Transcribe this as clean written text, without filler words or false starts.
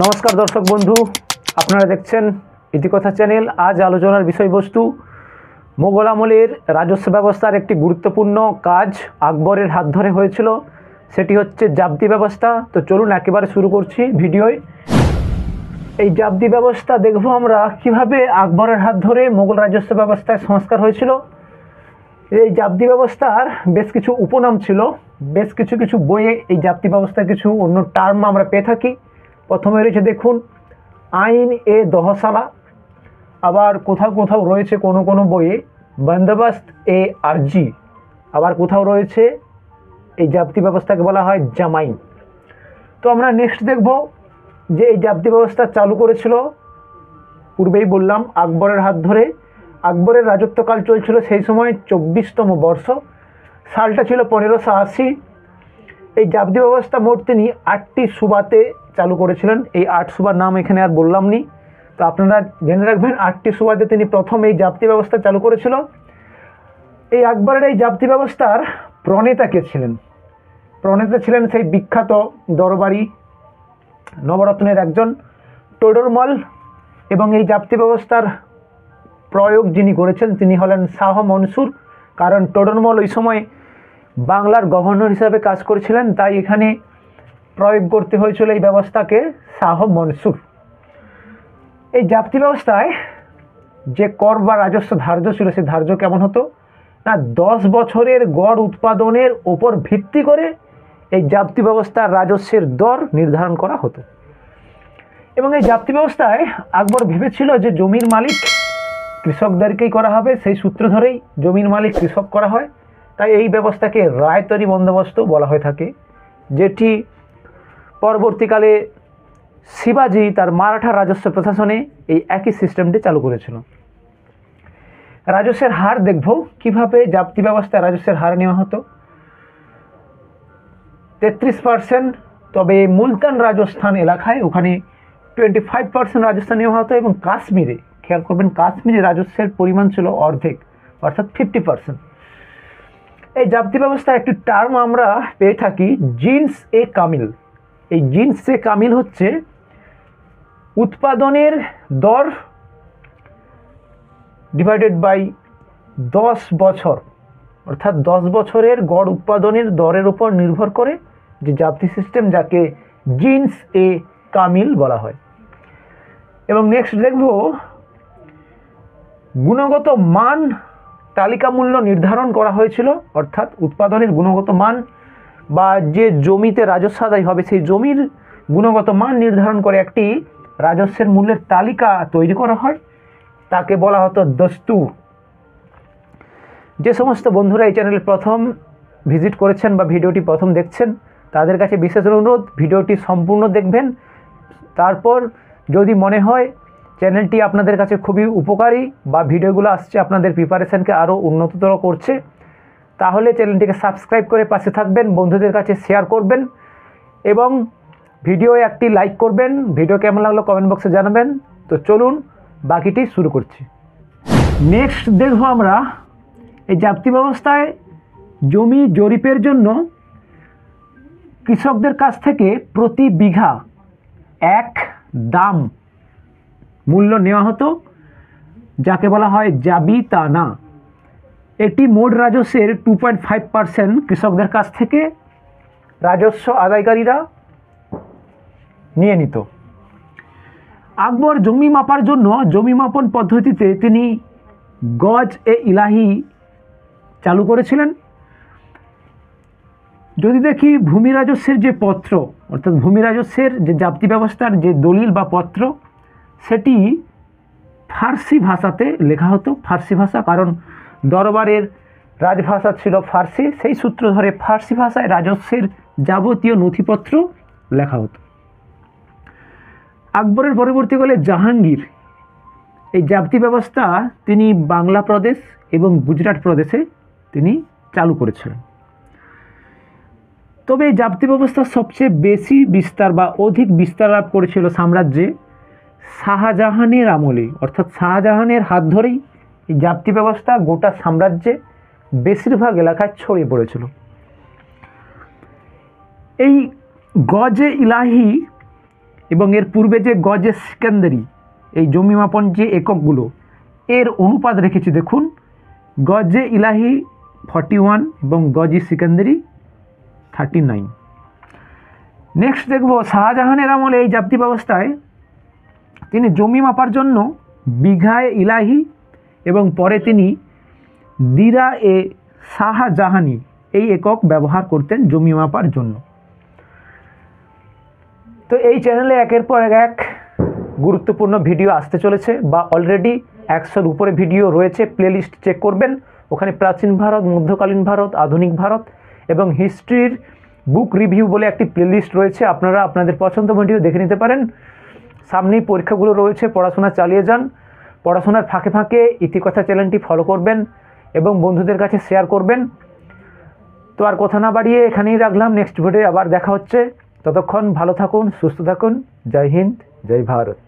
নমস্কার দর্শক বন্ধু, আপনারা দেখছেন ইতিকথা চ্যানেল। আজ আলোচনার বিষয়বস্তু মোগল আমলের রাজস্ব ব্যবস্থার একটি গুরুত্বপূর্ণ কাজ আকবরের হাত ধরে হয়েছিল, সেটি হচ্ছে জাবতি ব্যবস্থা। তো চলুন একেবারে শুরু করছি ভিডিওয়। এই জাবতি ব্যবস্থা দেখব আমরা কিভাবে আকবরের হাত ধরে মোগল রাজস্ব ব্যবস্থায় সংস্কার হয়েছিল। এই জাবতি ব্যবস্থার বেশ কিছু উপনাম ছিল, বেশ কিছু বইয়ে এই জাবতি ব্যবস্থার কিছু অন্য টার্ম আমরা পেয়ে থাকি। প্রথমে রয়েছে দেখুন আইন এ দহসালা, আবার কোথাও রয়েছে কোনো বইয়ে বন্দোবস্ত এ আরজি, আবার কোথাও রয়েছে এই জাবতি ব্যবস্থাকে বলা হয় জামাইন। তো আমরা নেক্সট দেখব যে এই জাবতি ব্যবস্থা চালু করেছিল, পূর্বেই বললাম আকবরের হাত ধরে। আকবরের রাজত্বকাল চলছিল সেই সময় 24তম বর্ষ, সালটা ছিল 1580। এই জাবতি ব্যবস্থা মোট তিনি 8টি সুবাতে চালু করেছিলেন। এই 8 সুবার নাম এখানে আর বললাম নি, তো আপনারা জেনে রাখবেন 8টি সুবাতে তিনি প্রথম এই জাবতি ব্যবস্থা চালু করেছিল। এই আকবরের এই জাবতি ব্যবস্থার প্রণেতা কে ছিলেন? প্রণেতা ছিলেন সেই বিখ্যাত দরবারি নবরত্নের একজন টোডরমল, এবং এই জাবতি ব্যবস্থার প্রয়োগ যিনি করেছেন তিনি হলেন শাহ মনসুর। কারণ টোডরমল ওই সময় বাংলার গভর্নর হিসাবে কাজ করেছিলেন, তাই এখানে প্রয়োগ করতে হয়েছিল এই ব্যবস্থাকে শাহ মনসুর। এই জাবতি ব্যবস্থায় যে কর বা রাজস্ব ধার্য ছিল, সেই ধার্য কেমন হতো না, 10 বছরের গড় উৎপাদনের ওপর ভিত্তি করে এই জাবতি ব্যবস্থার রাজস্বের দর নির্ধারণ করা হতো। এবং এই জাবতি ব্যবস্থায় আকবর ভেবেছিল যে জমির মালিক কৃষকদেরকেই করা হবে, সেই সূত্র ধরেই জমির মালিক কৃষক করা হয়। তাই এই ব্যবস্থাকে রায়তরি বন্দোবস্ত বলা হয়ে থাকে, যেটি পরবর্তীকালে শিবাজি তার মারাঠা রাজস্ব প্রশাসনে এই একই সিস্টেমটি চালু করেছিল। রাজস্বের হার দেখব কিভাবে জাবতি ব্যবস্থায় রাজস্বের হার নেওয়া হতো। 33%, তবে মুলতান রাজস্থান এলাকায় ওখানে 25% রাজস্ব নেওয়া হতো, এবং কাশ্মীরে খেয়াল করবেন কাশ্মীরে রাজস্বের পরিমাণ ছিল অর্ধেক, অর্থাৎ 50%। এই জাবতি ব্যবস্থায় একটি টার্ম আমরা পেয়ে থাকি জিন্স এ কামিল। এই জিন্স এ কামিল হচ্ছে উৎপাদনের দর ডিভাইডেড বাই 10 বছর, অর্থাৎ 10 বছরের গড় উৎপাদনের দরের উপর নির্ভর করে যে জাবতি সিস্টেম, যাকে জিন্স এ কামিল বলা হয়। এবং নেক্সট দেখব গুণগত মান তালিকা মূল্য নির্ধারণ করা হয়েছিল, অর্থাৎ উৎপাদনের গুণগত মান বা যে জমিতে রাজস্ব আদায় হবে সেই জমির গুণগত মান নির্ধারণ করে একটি রাজস্বের মূল্যের তালিকা তৈরি করা হয়, তাকে বলা হতো দস্তুর। যে সমস্ত বন্ধুরা এই চ্যানেলে প্রথম ভিজিট করেছেন বা ভিডিওটি প্রথম দেখছেন, তাদের কাছে বিশেষ অনুরোধ ভিডিওটি সম্পূর্ণ দেখবেন। তারপর যদি মনে হয় চ্যানেলটি আপনাদের কাছে খুবই উপকারী বা ভিডিওগুলো আসছে আপনাদের প্রিপারেশনকে আরও উন্নততর করছে, তাহলে চ্যানেলটিকে সাবস্ক্রাইব করে পাশে থাকবেন, বন্ধুদের কাছে শেয়ার করবেন এবং ভিডিওয়ে একটি লাইক করবেন। ভিডিও কেমন লাগলো কমেন্ট বক্সে জানাবেন। তো চলুন বাকিটি শুরু করছি। নেক্সট দেখব আমরা এই জাবতি ব্যবস্থায় জমি জরিপের জন্য কৃষকদের কাছ থেকে প্রতি বিঘা 1 দাম মূল্য নেওয়া হতো, যাকে বলা হয় জাবিতানা। এটি মোট রাজস্বের 2.5% কৃষকদের কাছ থেকে রাজস্ব আদায়কারীরা নিয়ে নিত। আকবর জমি মাপার জন্য জমি মাপন পদ্ধতিতে তিনি গজ এ ইলাহি চালু করেছিলেন। যদি দেখি ভূমি রাজস্বের যে পত্র, অর্থাৎ ভূমি রাজস্বের যে জাবতি ব্যবস্থার যে দলিল বা পত্র, সেটি ফার্সি ভাষাতে লেখা হতো। ফার্সি ভাষা, কারণ দরবারের রাজভাষা ছিল ফার্সি, সেই সূত্র ধরে ফার্সি ভাষায় রাজস্বের যাবতীয় নথিপত্র লেখা হতো। আকবরের পরবর্তীকালে জাহাঙ্গীর এই জাবতি ব্যবস্থা তিনি বাংলা প্রদেশ এবং গুজরাট প্রদেশে তিনি চালু করেছিলেন। তবে এই জাবতি ব্যবস্থা সবচেয়ে বেশি বিস্তার বা অধিক বিস্তার লাভ করেছিল সাম্রাজ্যে শাহজাহানের আমলে, অর্থাৎ শাহজাহানের হাত ধরেই এই জাবতি ব্যবস্থা গোটা সাম্রাজ্যে বেশিরভাগ এলাকায় ছড়িয়ে পড়েছিল। এই গজে ইলাহি এবং এর পূর্বে যে গজে সিকান্দারি, এই জমি মাপন যে এককগুলো, এর অনুপাত রেখেছি দেখুন। গজে ইলাহি 41 এবং গজে সিকান্দারি 39। নেক্সট দেখব শাহজাহানের আমলে এই জাপ্তি ব্যবস্থায় তিনি জমি মাপার জন্য বিঘায় ইলাহি এবং পরে তিনি দিরা এ শাহজাহানি এই একক ব্যবহার করতেন জমি মাপার জন্য। তো এই চ্যানেলে একের পর এক গুরুত্বপূর্ণ ভিডিও আসতে চলেছে, বা অলরেডি 100-র উপরে ভিডিও রয়েছে। প্লেলিস্ট চেক করবেন, ওখানে প্রাচীন ভারত, মধ্যকালীন ভারত, আধুনিক ভারত এবং হিস্ট্রির বুক রিভিউ বলে একটি প্লেলিস্ট রয়েছে। আপনারা আপনাদের পছন্দ ভিডিও দেখে নিতে পারেন। সামনেই পরীক্ষাগুলো রয়েছে, পড়াশোনা চালিয়ে যান। পড়াশোনার ফাঁকে ফাঁকে ইতিকথা চ্যানেলটি ফলো করবেন এবং বন্ধুদের কাছে শেয়ার করবেন। তো আর কথা না বাড়িয়ে এখানেই রাখলাম, নেক্সট ভিডিও আবার দেখা হচ্ছে। ততক্ষণ ভালো থাকুন, সুস্থ থাকুন। জয় হিন্দ, জয় ভারত।